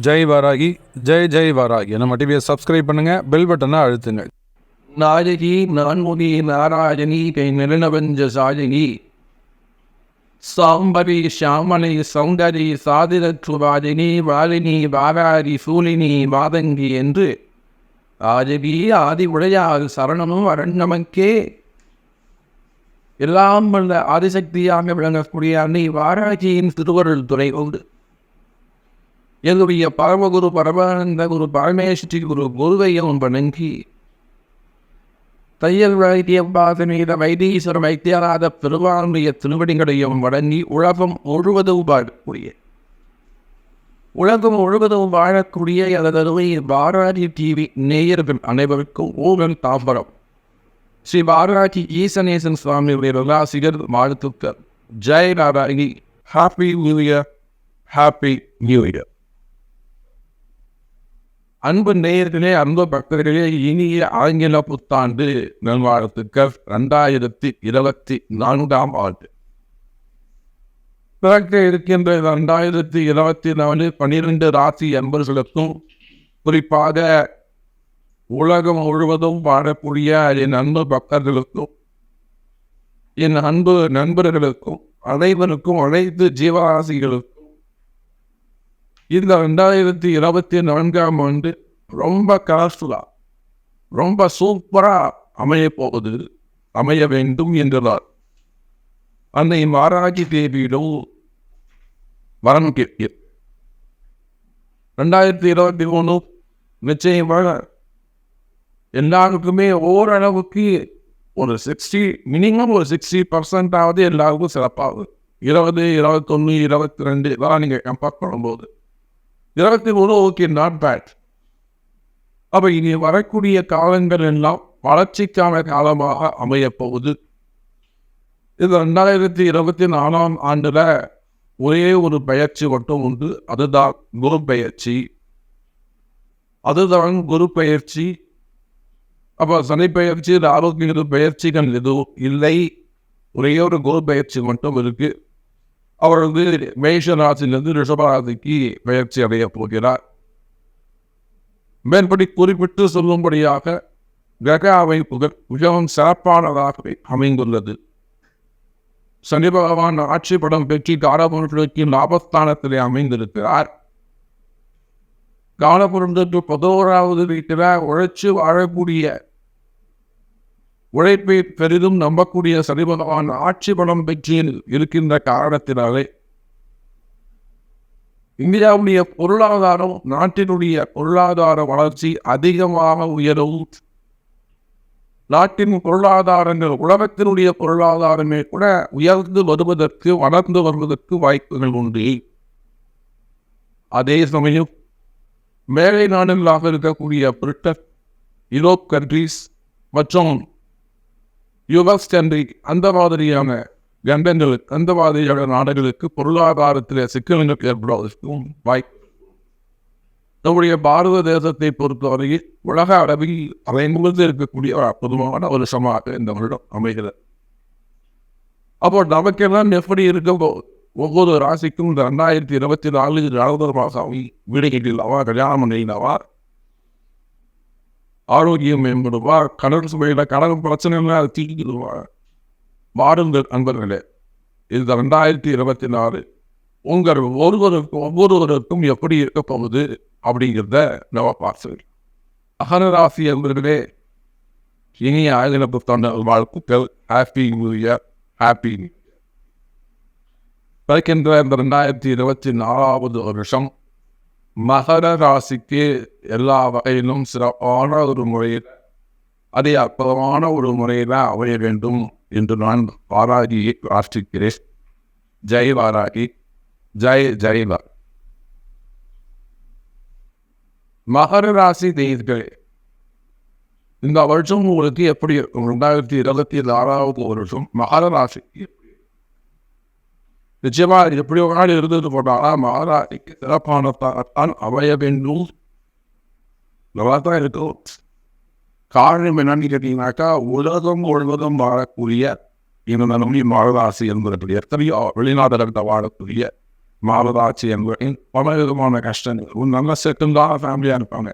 ஜெய் வாராகி, ஜெய் ஜெய் வாராகி. நம்ம டிவியை சப்ஸ்கிரைப் பண்ணுங்க, பெல் பட்டனை அழுத்துங்க. நாயகி நான்முகி நாராயணி நிலநவஞ்ச சாயகி சாம்பரி ஷாமணி சௌந்தரி சாதிரற்றுவாதினி வாலினி வாராரி சூலினி வாதங்கி என்று ஆதிவி ஆதி உடையார் சரணமும் அரண்நமக்கே. எல்லாம் வல்ல ஆதிசக்தியாக விளங்கக்கூடிய அன்னை வாராகியின் திருவருள் துறை கொண்டு என்னுடைய பரமகுரு பரமானந்த குரு பரமேஸ்வரி குரு குருவையும் வணங்கி தையல் வைத்தியம் பாசனீத வைத்தீஸ்வர வைத்தியராத பெருமானுடைய திருவடிகளையும் வணங்கி உலகம் முழுவதும் வாழக்கூடிய எனது வாராகி டிவி நேயர்கள் அனைவருக்கும் ஊழல் தாம்பரம் ஸ்ரீ வாராகி ஈசனேசன் சுவாமியுடைய விலாசிகர் வாழ்த்துக்கள். Jai Varahi. Happy new year. Happy new year. அன்பு நேயர்களே, அன்பு பக்தர்களே, இனிய ஆங்கில புத்தாண்டு நல்வாழ்த்துக்கள். 2024 ஆண்டு பிறக்க இருக்கின்ற 2024 12 ராசி அன்பர்களுக்கும், குறிப்பாக உலகம் முழுவதும் வாழக்கூடிய என் அன்பு பக்தர்களுக்கும், என் அன்பு நண்பர்களுக்கும், அனைவருக்கும், அனைத்து ஜீவராசிகளுக்கும் இந்த 2024 ஆண்டு ரொம்ப கலர்ஃபுல்லா, ரொம்ப சூப்பரா அமைய வேண்டும் என்றார் அன்னை வாராகி தேவியிடம் வரம் கேட்கிறேன். 2023 நிச்சயமாக எல்லாருக்குமே ஓரளவுக்கு ஒரு 60% எல்லாருக்கும் சிறப்பாகும். 20, 21, 22 இதெல்லாம் நீங்கள் கம்பேர் பண்ணும்போது 23 ஓகே, நாட் பேட். அப்போ இனி வரக்கூடிய காலங்கள் எல்லாம் வளர்ச்சிக்கான காலமாக அமையப்போகுது. இது 2024 ஆண்டுல ஒரே ஒரு பயிற்சி மட்டும் உண்டு, அதுதான் குரு பயிற்சி. அப்போ சனி பயிற்சி, ஆரோக்கிய பயிற்சிகள் எதுவும் இல்லை, ஒரே ஒரு குரு பயிற்சி மட்டும் இருக்கு. அவர் மேஷ ராசியிலிருந்து ரிஷபராசிக்கு பயிற்சி அடைய போகிறார். மேற்படி குறிப்பிட்டு சொல்லும்படியாக கிரக அமைப்புகள் மிகவும் சிறப்பானதாகவே அமைந்துள்ளது. சனி பகவான் ஆட்சி படம் பெற்றி காலபுருஷனுக்கு லாபஸ்தானத்திலே அமைந்திருக்கிறார். காலபுருஷனுக்கு 11வது வீட்டில் உழைச்சு வாழக்கூடிய, உழைப்பை பெரிதும் நம்பக்கூடிய சனி பகவான் ஆட்சி பலம் பெற்றியில் இருக்கின்ற காரணத்தினாலே இந்தியாவுடைய பொருளாதாரம், நாட்டினுடைய பொருளாதார வளர்ச்சி அதிகமாக உயரவும், நாட்டின் பொருளாதாரங்கள், உலகத்தினுடைய பொருளாதாரமே கூட உயர்ந்து வருவதற்கு, வளர்ந்து வருவதற்கு வாய்ப்புகள் உண்டு. அதே சமயம் மேலை நாடுகளாக இருக்கக்கூடிய பிரிட்டன், யூரோப் கண்ட்ரீஸ் மற்றும் யுஎஸ் கண்ட்ரி, அந்த மாதிரியான நாடுகளுக்கு பொருளாதாரத்தில் சிக்கல்கள் ஏற்படுவதற்கும் வாய்ப்பு. நம்முடைய பாரத தேசத்தை பொறுத்தவரையில் உலக அளவில் அலைமுகந்து இருக்கக்கூடிய ஒரு அற்புதமான வருஷமாக இந்த வருடம் அமைகிறது. அப்போ நமக்கெல்லாம் எப்படி இருக்கோ, ஒவ்வொரு ராசிக்கும் இந்த 2024 ஜனவரி மாதம் வீடு கட்டிடலாவா, கல்யாணம் பண்ணிடலாவா, ஆரோக்கியம் மேம்படுவா, கடல் சுவையில கடல் பிரச்சனைகள் அது தீங்கிடுவா. வாருங்கள் அன்பர்களே, இந்த 2024 உங்கள் ஒவ்வொருவருக்கும் எப்படி இருக்க போகுது அப்படிங்கிறத நம்ம பார்த்து அகராசி அன்பர்களே, இனிய ஆங்கில புத்தாண்டு வாழ்த்துக்கள். Happy new year. ஹாப்பி பிறக்கின்ற இந்த 2024 வருஷம் மகர ராசிக்கு எல்லா வகையிலும் சிறப்பான ஒரு முறையில், அதே அற்புதமான ஒரு முறையில் அமைய வேண்டும் என்று நான் வாராகியை பிரார்த்திக்கிறேன். ஜெய் வாராகி. ஜெய் ஜெய் வாராகி. மகர ராசி நேயர்களே, இந்த வருஷம் உங்களுக்கு எப்படி இருக்கும்? 2024 வருஷம் மகர ராசிக்கு நிச்சயமா எப்படி ஒரு நாள் இருந்தது போட்டாலும் மகராசிக்கு சிறப்பானத்தான் அமைய வேண்டும். நல்லா தான் இருக்கும். காரணம் என்னன்னு கேட்டீங்கன்னாக்கா, உலகம் முழுவதும் வாழக்கூடிய இந்த நம்முடைய மகராசி என்பது எத்தனையோ வெளிநாடுகளில் வாழக்கூடிய மாரதாட்சி என்பது பல விதமான கஷ்டங்கள். ஒரு நல்ல செட்டில்டான ஃபேமிலியாக இருப்பாங்க,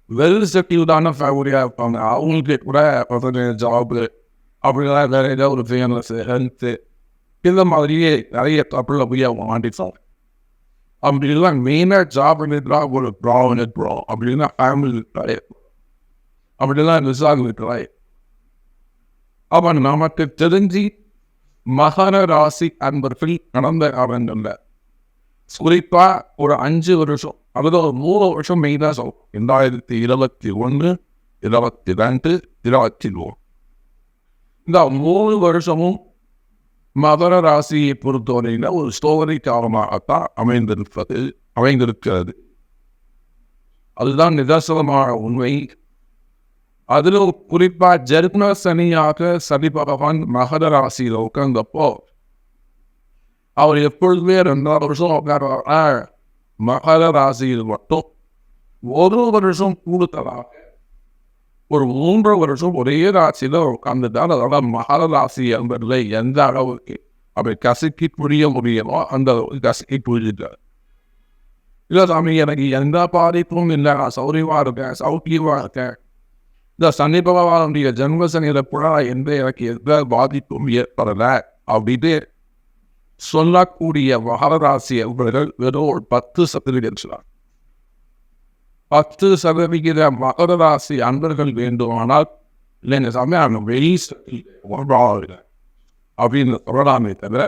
வெல் செட்டில்டான ஃபேமிலியாக இருப்பாங்க. அவங்களுக்கு கூட ஜாபு அப்படிலாம் வேற ஏதாவது ஒரு ஃபேமஸ் ஹெல்த்து இந்த மாதிரியே நிறைய தப்பில் போய் அவங்க மாட்டிப்பாங்க. அப்படிலாம் மெயினாக ஜாப் இருந்தால் ஒரு ப்ராப்ளம் இருக்கிறோம் அப்படின்னா ஃபேமிலி இருக்காது, அப்படிலாம் விசாகம் இருக்கிறாய். அப்போ நமக்கு தெரிஞ்சு மகர ராசி அன்பர்கள் கடந்த காலங்களில் குறிப்பாக ஒரு 5 வருஷம் அதாவது ஒரு 3 வருஷம் மெயினாக சொல்லும். 2021, 22, 23 இந்த 3 வருஷமும் மகர ராசியை பொறுத்தவரையில் ஒரு ஸ்டோரி காலமாகத்தான் அமைந்திருக்கிறது. அதுதான் நிதர்சனமான உண்மை. அதில் குறிப்பாக ஜென்ம சனியாக சனி பகவான் மகர ராசியில் உட்கார்ந்தப்போ அவர் எப்பொழுதுமே 2 வருஷம் உட்கார்றார். மகர ராசியில் மட்டும் ஒரு வருஷம் கூடுதலாக ஒரு 3 வருஷம் ஒரே ராசியில் உட்கார்ந்துட்டால் அதோட மகர ராசி என்பதில் எந்த அளவுக்கு அப்படி கசக்கி புரிய முடியுமோ அந்த அளவுக்கு கசக்கி புரிஞ்சுட்டார். இல்லை சாமி எனக்கு எந்த பாதிப்பும் இல்லை, நான் சௌக்கியமாக இருக்கேன், இந்த சனி பகவானுடைய ஜென்ம சனியில கூட எனக்கு எந்த பாதிப்பும் ஏற்படலை அப்படின்னு சொல்லக்கூடிய மகர ராசி என்பவர்கள் வெறும் ஒரு 10% 10% மகர ராசி அன்பர்கள் வேண்டுமானால் இல்லைங்க சாமி வெளி அப்படின்னு சொல்லலாமே தவிர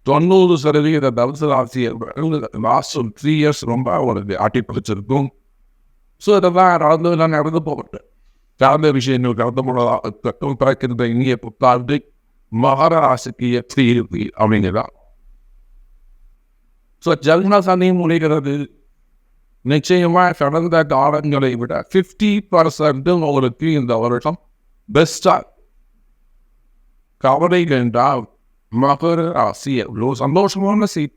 90% தனுசு ராசி என்பவர்கள் லாஸ்ட் 3 years ரொம்ப அவங்களுக்கு ஆட்டி பிடிச்சிருக்கும். ஸோ இதெல்லாம் நடந்து போகட்டு சார்ந்த விஷயங்கள் கடந்த முறையாக பிறக்கின்ற இந்திய புத்தாண்டு மகர ராசிக்கு எப்படி இருக்கு அப்படிங்கிறதா. ஸோ ஜென்ம சனி முடிகிறது. நிச்சயமாக கடந்த காலங்களை விட 50% உங்களுக்கு இந்த வருஷம் பெஸ்டாக கவலை என்றால் மகர ராசி எவ்வளோ சந்தோஷமான செய்தி.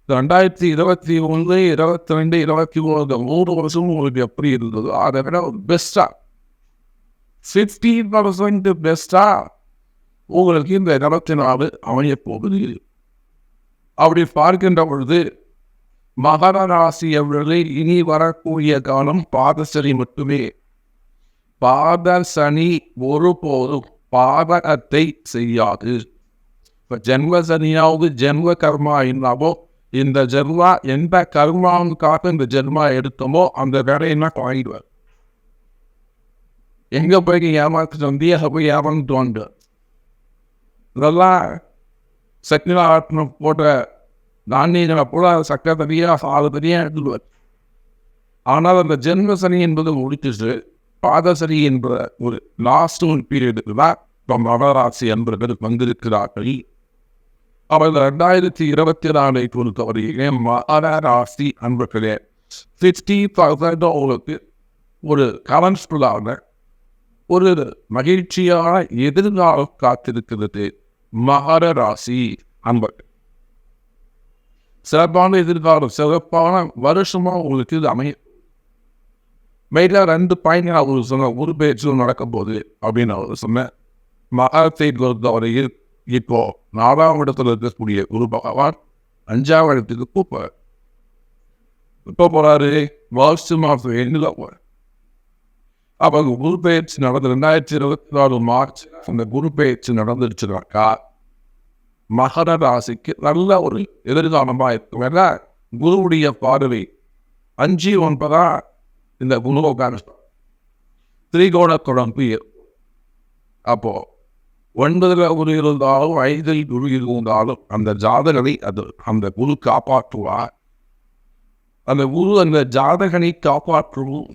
2021, 22, 23 3 வருஷம் உங்களுக்கு எப்படி இருந்தது அதை விட ஒரு பெஸ்டாக 50% பெஸ்டாக உங்களுக்கு இந்த 24 அமைய போகுது. அப்படி பார்க்கின்ற பொழுது மகர ராசி அவர்களே இனி வரக்கூடிய காலம் பாதசனி மட்டுமே. பாத சனி ஒருபோதும் பாதகத்தை செய்யாது. இப்போ ஜென்ம சனியாவது ஜென்ம கர்மா இல்லாமோ இந்த ஜென்மா எந்த கர்மாவுக்காக இந்த ஜென்மா எடுத்தோமோ அந்த வேலையெல்லாம் வாங்கிடுவார். எங்கே போய் ஏமாத்து வந்து போய் ஏமாந்து வந்து இதெல்லாம் சக்திநாராயணம் போட்ட தானியங்களை கூட சக்கரத்தனியாக சாதத்தனியாக எடுத்துடுவார். ஆனால் அந்த ஜென்ம சனி என்பது முடிச்சுட்டு பாதசனி என்ற ஒரு லாஸ்ட் ஒரு பீரியடுக்கு தான் இப்போ மகராசி என்பவர்கள் வந்திருக்கிறார்கள். அவர்கள் 2024 பொறுத்தவரையிலே மகர ராசி அன்பர்களே 50% அவங்களுக்கு ஒரு கலர்ஃபுல்லான ஒரு மகிழ்ச்சியான எதிர்காலம் காத்திருக்கிறது. மகர ராசி அன்பர்கள் சிறப்பான எதிர்காலம், சிறப்பான வருஷமாக உங்களுக்கு இது அமையும். மெயில 2 பாயிண்ட் அவர் சொன்ன ஒரு பேச்சு நடக்கும் போது அப்படின்னு அவர் சொன்னேன். மகரத்தை பொறுத்தவரையில் இப்போ 4ஆம் இடத்துல இருக்கக்கூடிய குரு பகவான் 5ஆம் இடத்துக்கு கூப்பார். இப்போ போறாரு மார்ச் மாதம் எண்ணில் போறார். அப்போ குரு பயிற்சி நடந்து 2024 மார்ச் அந்த குரு பயிற்சி நடந்துருச்சுனாக்கா மகர ராசிக்கு நல்ல ஒரு எதிர்காலமாக இருக்கும். ஏன்னா குருவுடைய பார்வை 5, 9 இந்த குருவோக்கான திரிகோண தொடர்பு. அப்போ 9ல் குரு இருந்தாலும் 5ல் குரு இருந்தாலும் அந்த ஜாதகனை அந்த குரு காப்பாற்றுவார். அந்த குரு அந்த ஜாதகனை காப்பாற்றுவோம்.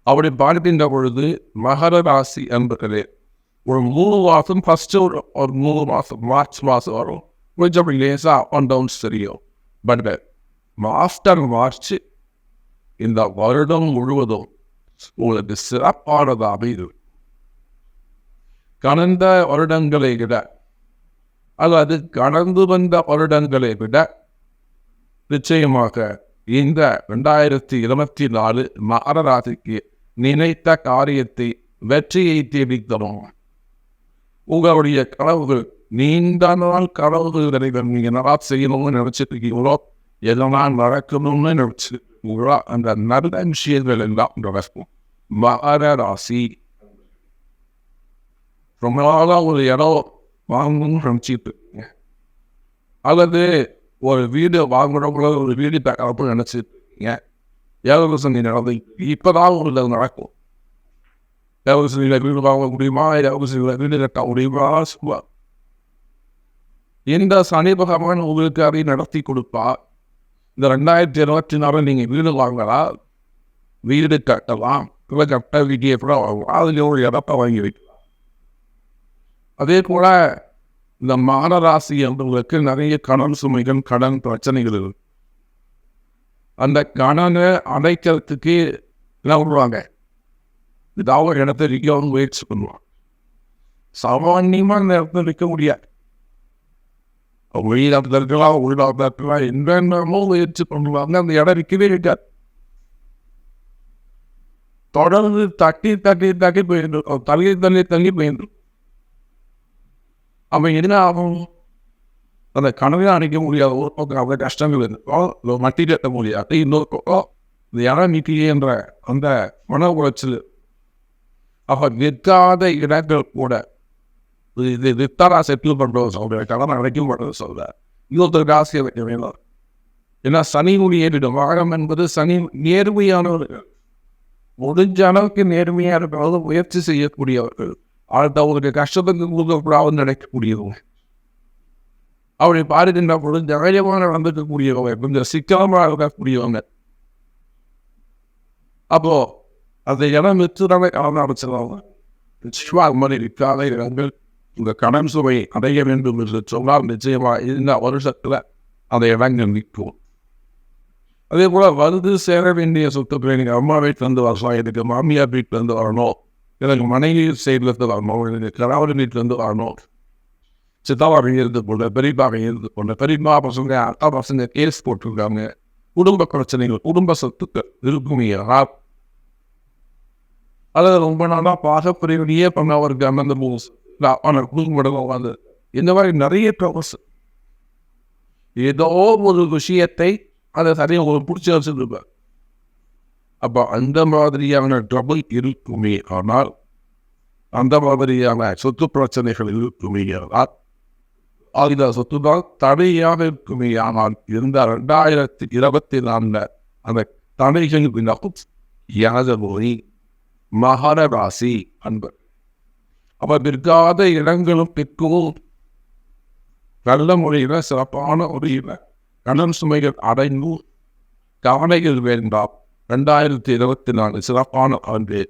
அப்படி பார்க்கின்ற பொழுது மகர ராசி என்பது ஒரு 3 மாதம் ஃபஸ்ட்டு ஒரு 3 மாதம் மார்ச் மாதம் வரும். கொஞ்சம் அப்படி லேசாக அப் அண்ட் டவுன்ஸ் தெரியும். பட் ஆஃப்டர் மார்ச் இந்த வருடம் முழுவதும் உங்களுக்கு சிறப்பானதாக இருக்கும். கடந்த வருடங்களை விட அல்லது கடந்து வந்த வருடங்களை விட நிச்சயமாக இந்த 2024 மகர ராசிக்கு நினைத்த காரியத்தை வெற்றியை தேடித்தரும். உங்களுடைய கனவுகள் நீண்ட நாள் கனவுகளை நீங்க நல்லா செய்யணும்னு நினைச்சிட்டு இருக்கீங்களோ, எதெல்லாம் நடக்கணும்னு நினைச்சிருக்கீங்களோ, அந்த நல்ல விஷயங்கள் எல்லாம் நடக்கும். மகர ராசி ரொம்ப நாளா ஒரு இடம் வாங்கணும்னு நினைச்சிட்டு இருக்கீங்க, அல்லது ஒரு வீடு வாங்குறவங்கள ஒரு வீடு தகவல் நினைச்சிட்டு இருக்கீங்க. ஏழவசனி நடந்து இப்பதான் உங்களுக்கு நடக்கும். ஏழவசனியில வீடு வாங்க முடியுமா, ஏழவசனியில வீடு கட்ட முடியுமா சொல்லுவா. இந்த சனி பகவான் உங்களுக்கு அதை நடத்தி கொடுப்பா. இந்த 2024 நீங்க வீடு வாங்கலாம், வீடு கட்டலாம், இல்லை கட்ட வீட்டியை கூட வாங்கலாம், அதுல ஒரு இடத்தை வாங்கி வைக்கலாம். அதே போல இந்த மகர ராசி என்பவர்களுக்கு நிறைய கடன் சுமைகள், கடன் பிரச்சனைகள் இருக்கு. அந்த கடனை அடைக்கிறதுக்கு என்ன பண்ணுவாங்க, ஏதாவது ஒரு இடத்த விற்கவும் முயற்சி பண்ணுவாங்க. சாமான்யமா இந்த இடத்துல விற்க முடியாது. வெளிநாட்டில் இருக்கலாம், உள்நாட்டில் இருக்கலாம், என்னென்னமோ முயற்சி பண்ணுவாங்க, அந்த இடம் விற்கவே இருக்காது. தொடர்ந்து தட்டி தட்டி தட்டி போயிருக்கும், தள்ளி தள்ளி தள்ளி போயிருக்கும். அவன் என்ன ஆகும், அந்த கனவை அடைக்க முடியாத ஒரு பக்கம் அவங்க கஷ்டங்கள் இருக்கும், மட்டி கட்ட முடியாது. இன்னொரு பக்கம் இந்த இடம் நிற்கிறேன்ற அந்த மன உளைச்சல். அப்ப விற்காத இடங்கள் கூட இது வித்தாரா செட்டில் பண்றது சொல்ற, கடன் அடைக்கும் பண்றது சொல்ற, இன்னொருத்தர் ராசியை வைக்க வேணும். ஏன்னா சனியுடைய வாரம் என்பது சனி நேர்மையானவர்கள், முடிஞ்ச அளவுக்கு நேர்மையாக இருக்கிறது, முயற்சி செய்யக்கூடியவர்கள், அவர்களுடைய கஷ்டத்துக்கு கூடாது நினைக்கக்கூடியவங்க. அவரை பாருகின்ற பொழுது தைரியமாக நடந்துக்கக்கூடியவங்க, கொஞ்சம் சிக்கனமாக இருக்கக்கூடியவங்க. அப்போ அந்த இடம் விற்றுதானே கலந்து அடைச்சிருவாங்க. நிச்சயமா அது மாதிரி இருக்காத இடங்கள் இந்த கடன் சுவை அடைய வேண்டும் என்று சொன்னால் நிச்சயமா இந்த வருஷத்துல அந்த இடங்கள் நிற்கும். அதே போல வந்து சேர வேண்டிய சொத்துக்களை நீங்க அம்மா வீட்டிலிருந்து வரலாம், எனக்கு மாமியார் வீட்டிலிருந்து வரணும், எனக்கு மனைவி சைட்லேருந்து வரணும், எனக்கு கணவர் வீட்டிலேருந்து வரணும், சித்தாவாக இருந்து கொண்ட, பெரியப்பாக இருந்து கொண்ட, பெரியமா பசங்க அக்கா பசங்க கேஸ் போட்டிருக்காங்க, குடும்ப பிரச்சனைகள், குடும்ப சொத்துக்கள் இருக்குமே. அல்லது ரொம்ப நாளா பாகப்பிரிவினையே பண்ணவருக்கு அந்த குடும்பம் வந்து இந்த மாதிரி நிறைய ட்ரபிள்ஸ். ஏதோ ஒரு விஷயத்தை அதை சரியாக ஒரு பிடிச்சி வச்சுருப்பார். அப்போ அந்த மாதிரியான ட்ரபிள் இருக்குமே ஆனால், அந்த மாதிரியான சொத்து பிரச்சனைகள் இருக்குமே ஆனால், அந்த சொத்து தான் தடையாக இருக்குமே ஆனால், இந்த 2024 அந்த தடைகள் எனது மொழி மகர ராசி அன்பர். அப்ப விற்காத இடங்களும் விற்கவும் நல்ல முறையில் சிறப்பான முறையில் கடன் சுமைகள் அடைந்து கவலைகள் வேண்டாம். 2024 சிறப்பான ஆண்டு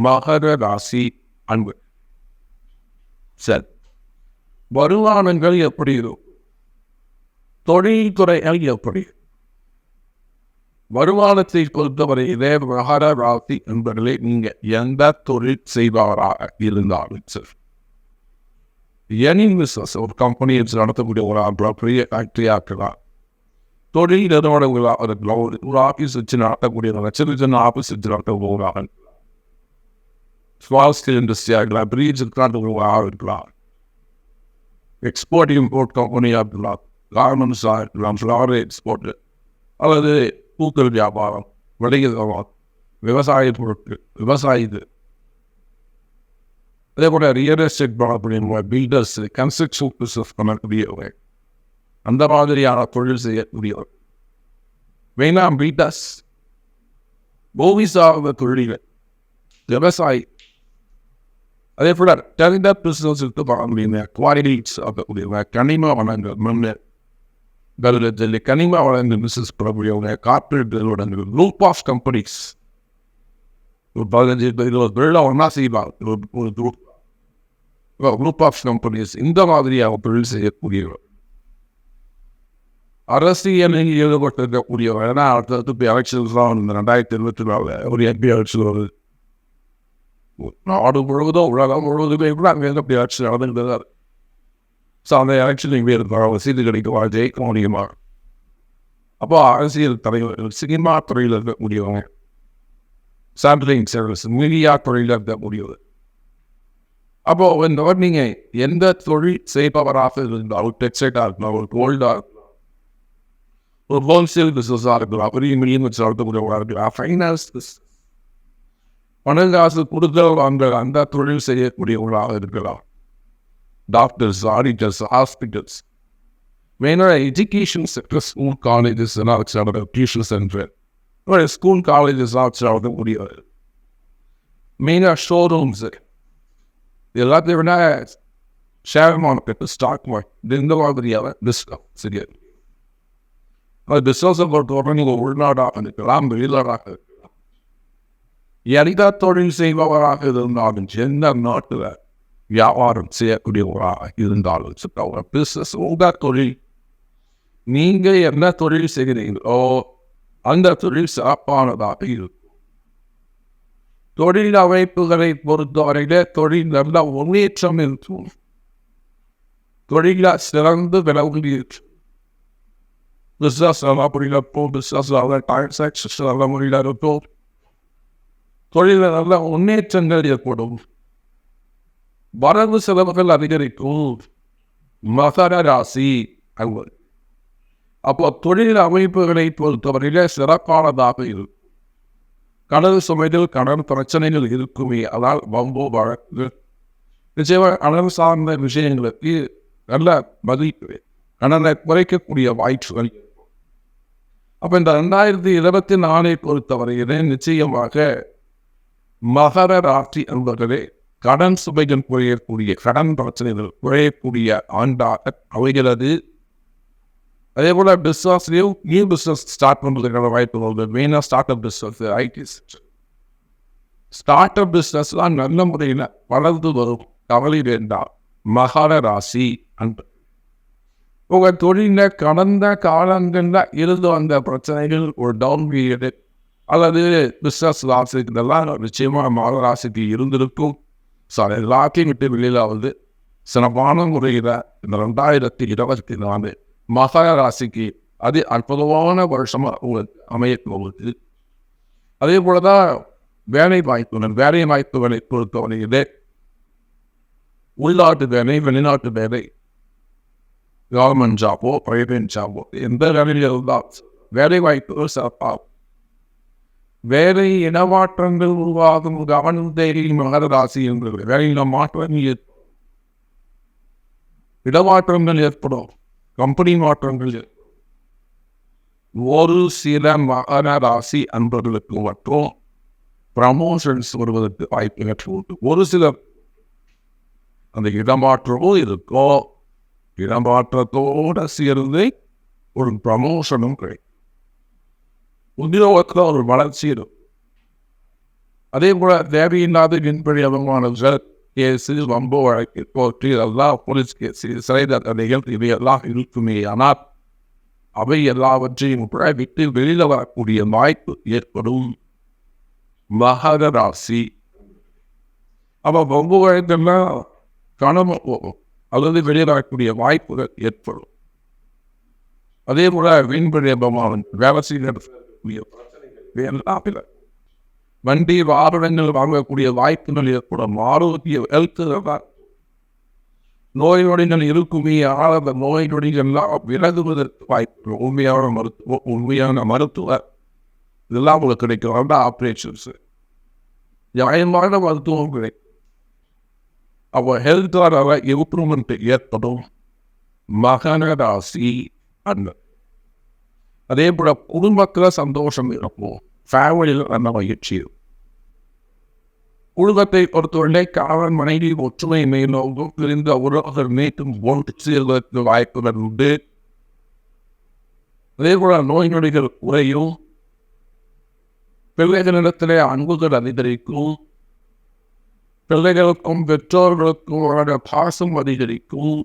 மகர ராசி அன்பு. சரி, வருமானங்கள் எப்படி இருக்கும், தொழில்துறைகள் எப்படி, வருமானத்தை பொறுத்தவரையிலே மகர ராசி என்பதிலே நீங்க எந்த தொழில் செய்பவராக இருந்தாலும் சரி, எனி பிசினஸ், ஒரு கம்பெனி நடத்தக்கூடிய ஒரு பெரிய ஃபேக்டரியா இருக்கலாம், தொழில் நிறுவனங்களாக இருக்கலாம், ஒரு ஆஃபீஸ் வச்சு நடத்தக்கூடிய சின்ன சின்ன ஆஃபீஸ் வச்சு நடத்தக்கூடியவராக இருக்கலாம், ஸ்மால் ஸ்கேல் இண்டஸ்ட்ரியாக இருக்கலாம், பிரீஜ் இருக்கலாம், எக்ஸ்போர்ட் இம்போர்ட் கம்பெனியாக இருக்கலாம், கார்மெண்ட்ஸாக இருக்கலாம், ஃப்ளவர் எக்ஸ்போர்ட், அல்லது பூக்கள் வியாபாரம், விளைவிக்கலாம், விவசாய பொருட்கள், விவசாயிகள், அதே போல ரியல் எஸ்டேட் பண்ணக்கூடிய பில்டர்ஸ், கன்ஸ்ட்ரக்ஷன் பிசினஸ் பண்ணக்கூடியவங்க, அந்த மாதிரியான தொழில் செய்யக்கூடியவர், மெயினா பில்டர்ஸ், பூமி சார்ந்த தொழில்கள், விவசாயி, அதே போல டெலிடர் பிசினஸ் பண்ணக்கூடிய குவாலிட்டிஸ் ஆகக்கூடியவங்க, கனிம வளங்கள், மண் கனிம வளங்கள் பிசினஸ் பண்ணக்கூடியவங்க, கார்பரேட் நிறுவனங்கள், குரூப் ஆஃப் கம்பெனிஸ், ஒரு 15-20 ஒன்னா செய்வாங்க, ஒரு குரூப் ஆஃப் கம்பெனிஸ், இந்த மாதிரியாக தொழில் செய்யக்கூடியவர், அரசியலில் ஈடுபட்டிருக்கக்கூடியவர். ஏன்னா அடுத்தடுத்து இப்போ எலெக்ஷன்ஸ் தான் இந்த 2024 ஒரு எம்பி எலெக்ஷன் வருது. நாடு முழுவதும் உலகம் முழுவதுமே கூட அங்கே எப்படி எலெக்ஷன் நடந்துகிட்டு. ஸோ அந்த எலெக்ஷன் இங்கே இருக்காங்க, சீட்டு கிடைக்குமா, ஜெயிக்க முடியுமா? அப்போ அரசியல் தலைவர்கள், சினிமா துறையில் இருக்கக்கூடியவங்க, சாம்பிளிங் சர்வீஸ், மீடியா துறையில் இருக்கக்கூடியவர், அப்போ இந்த மாதிரி நீங்க எந்த தொழில் செய்பவராக இருந்தாலும் டெக்ஸ்டைலா இருக்கலாம், ஒரு கோல்டா இருக்கலாம், ஒரு ஹோல்சேல் பிசினஸா இருக்கலாம், பெரிய மீன் வச்சு நடத்தக்கூடியவங்களா இருக்கலாம், ஃபைனான்ஸ் பணம் காசு கொடுத்தல் வாங்க அந்த தொழில் செய்யக்கூடியவங்களாக இருக்கலாம், டாக்டர்ஸ், ஆடிட்டர்ஸ், ஹாஸ்பிட்டல்ஸ், மெயினாக எஜுகேஷன் செக்டர், ஸ்கூல் காலேஜஸ் எல்லாம் வச்சு நடக்கிற டியூஷன் சென்டர், ஸ்கூல் காலேஜஸ்லாம் வச்சு நடத்த முடியாது. மெயினாக ஷோரூம்ஸு எல்லாத்தையும் விட ஷேர் மார்க்கெட்டு, ஸ்டாக் மார்க்கெட் இந்த மாதிரியான பிஸ்னஸ் சரியா. அது பிஸ்னஸை பொறுத்தவரை நீங்கள் உள்நாடாக இருக்கலாம், வெளிநாடாக இருக்கலாம். எந்த தொழில் செய்பவராக இருந்தாலும் எந்த நாட்டில் வியாபாரம் செய்யக்கூடியவராக இருந்தாலும் பிஸ்னஸ் உங்கள் தொழில், நீங்கள் என்ன தொழில் செய்கிறீங்களோ அந்த தொழில் சிறப்பானதாக இருக்கும். தொழில் அமைப்புகளை பொறுத்தவரையில தொழில் நல்ல முன்னேற்றம் இருக்கும், தொழில சிறந்து விளங்கி இருக்கும். பிஸ்னஸ் நல்லா புரியலப்போ, பிஸ்னஸ் நல்ல டிரான்சாக்ஷன்ஸ் நல்ல முறையில் இருக்கும், தொழில நல்ல முன்னேற்றங்கள் ஏற்படும், வரவு செலவுகள் அதிகரிக்கும். மகர ராசி அன்பர். அப்போ தொழில் அமைப்புகளை பொறுத்தவரையில சிறப்பானதாக இருக்கும். கடன் சுமைகள், கடன் பிரச்சனைகள் இருக்குமே, அதால் வம்போ வழக்கு நிச்சயமாக கடன் சார்ந்த விஷயங்களுக்கு நல்ல மதிப்பு, கடனை குறைக்கக்கூடிய வாய்ப்புகள். அப்போ இந்த 2024 பொறுத்தவரையிலே நிச்சயமாக மகர ராசி என்பவர்களே கடன் சுமைகள் குறையக்கூடிய, கடன் பிரச்சனைகள் குறையக்கூடிய ஆண்டாக அமைகிறது. அதே போல பிஸ்னஸ்லையும் நியூ பிஸ்னஸ் ஸ்டார்ட் பண்ணுறதுக்கான வாய்ப்புகள், மெயினாக start up business, IT start up பிஸ்னஸ்லாம் நல்ல முறையில் வளர்ந்து வரும், கவலை வேண்டாம். மகர ராசி அன்பு. உங்கள் தொழிலில் கடந்த காலங்களில் இருந்து வந்த பிரச்சனைகள், ஒரு டவுன் பீரியடு அல்லது பிஸ்னஸ் லாஸ் இதெல்லாம் நிச்சயமாக மகர ராசிக்கு இருந்திருக்கும். ஸோ எல்லாத்தையும் விட்டு வெளியில் வந்து சிறப்பான முறையில் இந்த 2024 மகர ராசிக்கு அது அற்புதமான வருஷமாக உங்களுக்கு அமையப் போகுது. அதே போல தான் வேலை வாய்ப்புகளை பொறுத்தவரையிலே உள்நாட்டு வேலை, வெளிநாட்டு வேலை, கவர்மெண்ட் ஜாபோ பிரைவேட் ஜாபோ எந்த வேலையில் இருந்தால் வேலை வாய்ப்புகள் சிறப்பாகும். வேலை இடமாற்றங்கள் உருவாகும் கவனம் தேடி மகர ராசி என்பது வேலையில மாற்றங்கள் இடமாற்றங்கள் ஏற்படும், கம்பெனி மாற்றங்கள் ஏற்படும். ஒரு சில மகர ராசி அன்பர்களுக்கு மட்டும் ப்ரமோஷன்ஸ் வருவதற்கு வாய்ப்புகள் உண்டு. ஒரு சிலர் அந்த இடமாற்றமும் இருக்கும், இடமாற்றத்தோடு சேர்ந்து ஒரு ப்ரமோஷனும் கிடைக்கும், உத்தியோகத்தில் ஒரு வளர்ச்சி இருக்கும். அதே போல தேவையில்லாத விண்படி அவமானங்கள், கேஸு, வம்பு வழக்கு, கோர்ட்டு, இதெல்லாம் போலீஸ் கேஸு, சிறை தண்டனைகள் இவையெல்லாம் இருக்குமே. ஆனால் அவை எல்லாவற்றையும் கூட விட்டு வெளியில் வரக்கூடிய வாய்ப்பு ஏற்படும். மகர ராசி அப்போ வம்பு வழக்கெல்லாம் காணாம போகும் அல்லது வெளியில் வரக்கூடிய வாய்ப்புகள் ஏற்படும். அதே போல வீண்படி அவமானம், வேலை செய்யக்கூடிய பிரச்சனைகள், வண்டி வாகனங்கள் வாங்கக்கூடிய வாய்ப்புகள் ஏற்படும். ஆரோக்கிய ஹெல்த் நோய் நொடிகள் இருக்குமே. ஆனால் அந்த நோய் நொடிகள்லாம் விலகுவதற்கு வாய்ப்பு, உண்மையான மருத்துவர் இதெல்லாம் உங்களுக்கு கிடைக்கும். அந்த ஆப்ரேஷன்ஸ் நியாயமான மருத்துவம் கிடைக்கும். அப்போ ஹெல்த்தான இம்ப்ரூவ்மெண்ட் ஏற்படும். மகர ராசி அண்ணன். அதே போல குடும்பத்தில் சந்தோஷம் இருக்கும், ஃபேமிலியில் நல்ல மகிழ்ச்சி இருக்கும். குடும்பத்தை பொறுத்தவரை கணவன் மனைவி ஒற்றுமை மேலோங்கும், பிரிந்த உறவுகள் மீண்டும் ஒன்று சேர்வதற்கு வாய்ப்புகள் உண்டு. அதே போல நோய் நொடிகள் குறையும், பிள்ளைகளிடத்திலே அன்புகள் அதிகரிக்கும், பிள்ளைகளுக்கும் பெற்றோர்களுக்கும் பாசம் அதிகரிக்கும்.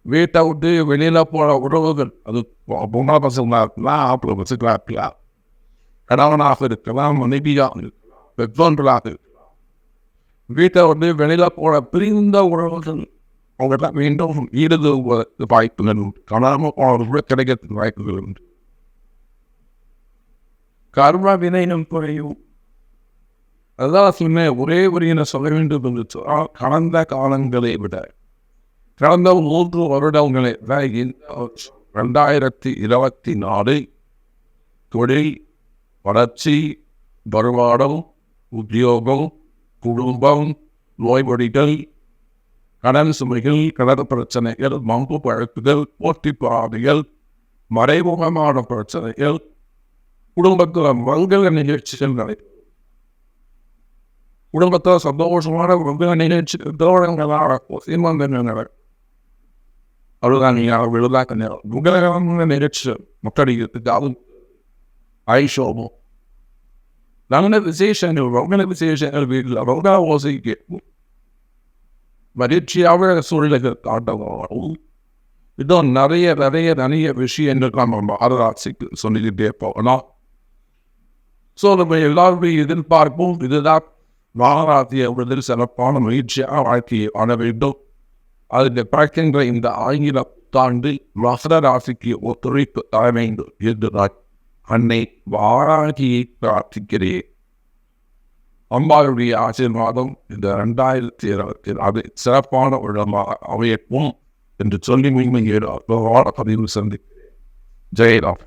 வீட்டை விட்டு வெளியில போன உறவுகள், அது பொண்ணா பசங்களா இருக்கலாம், ஆப்பிள பசங்களா இருக்கலாம், கணவனாக இருக்கலாம், மனைவியாக இருக்கலாம், பெற்றோர்களாக இருக்கலாம். வீட்டை வந்து வெளியில போன பிரிந்த உறவுகள் அவங்க மீண்டும் ஈடுது வாய்ப்புகள் உண்டு. காணாமல் போனவர்கள் கிடைக்கிறதுக்கு வாய்ப்புகள் உண்டு. கர்ம வினையும் குறையும். அதான் சொன்னேன், ஒரே ஒரு என்ன சொல்ல வேண்டும் என்று சொன்னால், கடந்த காலங்களை விட கடந்த 3 வருடங்களை விட இந்த வருஷம் 2024 தொழில், வளர்ச்சி, வருமானம், உத்தியோகம், குடும்பம், நோய்வடிகள், கடன் சுமைகள், கடன் பிரச்சனைகள், மம்பு வழக்குகள், போட்டி பாதைகள், மறைமுகமான பிரச்சனைகள், குடும்பத்தில் மங்கள நிகழ்ச்சிகள் நடைபெறும். குடும்பத்தில் சந்தோஷமான மங்கள நிகழ்ச்சிகள் தோழங்களாக சீமந்தங்கள் நடக்கும். அதுதான் நீங்கள் விழுதாக்க நேரம் மங்களகரமான நிகழ்ச்சிகள் முட்டடிக்கிறதுக்கு அதுவும் ஐஷோமும் நல்ல விசேஷங்கள், மங்கள விசேஷங்கள் வீட்டில் ரொம்ப ஓசை கேட்கும். மகிழ்ச்சியாக சூழ்நிலைகள் காட்டவும் இன்னும் நிறைய நிறைய நிறைய விஷயங்கள் நம்ம மகராசிக்கு சொல்லிக்கிட்டே போகலாம். ஸோ நம்ம எல்லாருமே எதிர்பார்ப்போம், இதுதான் மகராசியை விடுதல் சிறப்பான மகிழ்ச்சியாக வாழ்க்கையை வாழ வேண்டும். அதில் பிறக்கின்ற இந்த ஆங்கில புத்தாண்டு மகர ராசிக்கு ஒத்துழைப்பு தர வேண்டும் என்று நான் அன்னை வாராகியை பிரார்த்திக்கிறேன். அம்பாளுடைய ஆசீர்வாதம் இந்த 2024 சிறப்பான வருடமாக அமையட்டும் என்று சொல்லி மீண்டும் பதிவு சந்திக்கிறேன். ஜெயராம்.